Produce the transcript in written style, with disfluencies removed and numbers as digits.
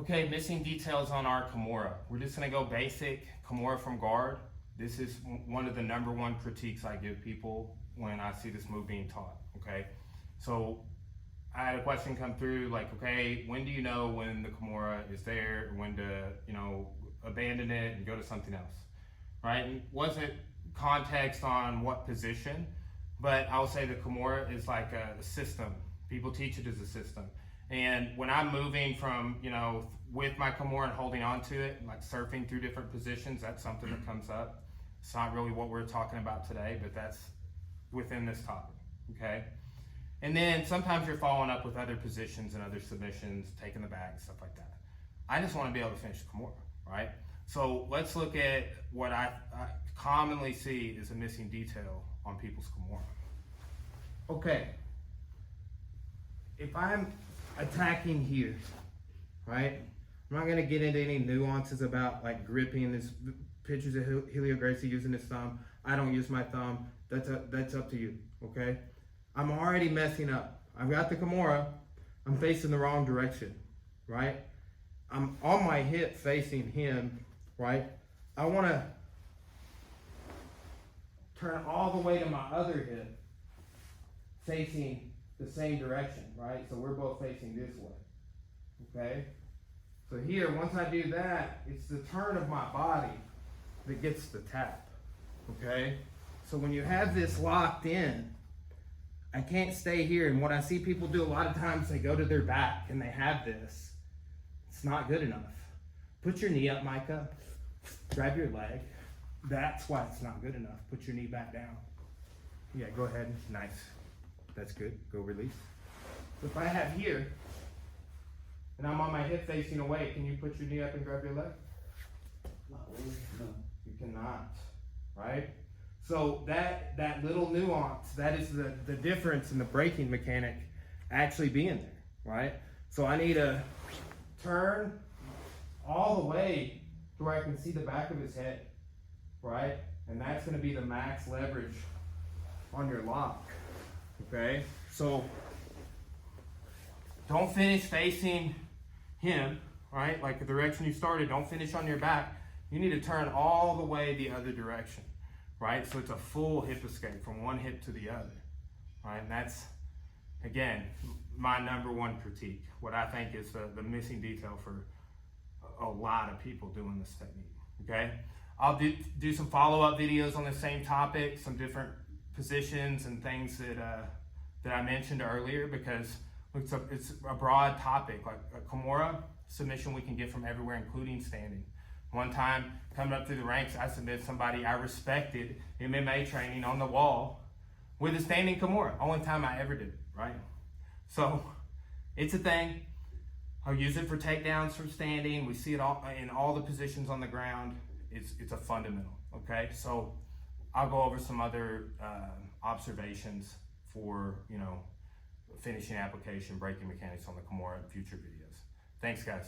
Okay, missing details on our Kimura. We're just gonna go basic Kimura from guard. This is one of the #1 critiques I give people when I see this move being taught, okay? So I had a question come through like, okay, when do you know when the Kimura is there, or when to, abandon it and go to something else, right? And wasn't context on what position, but I'll say the Kimura is like a system. People teach it as a system. And when I'm moving from, with my Kimura and holding on to it, like surfing through different positions, that's something that comes up. It's not really what we're talking about today, but that's within this topic, okay? And then sometimes you're following up with other positions and other submissions, taking the back, stuff like that. I just want to be able to finish the Kimura, right? So let's look at what I commonly see is a missing detail on people's Kimura. Okay, if I'm attacking here, right? I'm not gonna get into any nuances about like gripping. There's pictures of Helio Gracie using his thumb. I don't use my thumb. That's up to you, okay? I'm already messing up. I've got the Kimura. I'm facing the wrong direction, right? I'm on my hip facing him, right? I wanna turn all the way to my other hip facing the same direction, right? So we're both facing this way, okay? So here, once I do that, it's the turn of my body that gets the tap, okay? So when you have this locked in, I can't stay here. And what I see people do a lot of times, they go to their back and they have this. It's not good enough. Put your knee up, Micah. Grab your leg. That's why it's not good enough. Put your knee back down. Yeah, go ahead. Nice. That's good. Go release. So if I have here, and I'm on my hip facing away, can you put your knee up and grab your leg? No. You cannot, right? So that little nuance, that is the difference in the braking mechanic actually being there, right? So I need to turn all the way to where I can see the back of his head, right? And that's gonna be the max leverage on your lock, okay? So don't finish facing him, right? Like the direction you started, don't finish on your back. You need to turn all the way the other direction, right? So it's a full hip escape from one hip to the other, right? And that's, again, my #1 critique. What I think is the missing detail for a lot of people doing this technique, okay? I'll do some follow-up videos on the same topic, some different positions and things that I mentioned earlier, because it's a broad topic. Like a Kimura submission we can get from everywhere, including standing. One time, coming up through the ranks, I submitted somebody I respected MMA training on the wall with a standing Kimura. Only time I ever did it, right? So it's a thing. I'll use it for takedowns from standing. We see it all in all the positions on the ground. It's a fundamental, okay? So I'll go over some other observations for, finishing application, braking mechanics on the Kimura in future videos. Thanks, guys.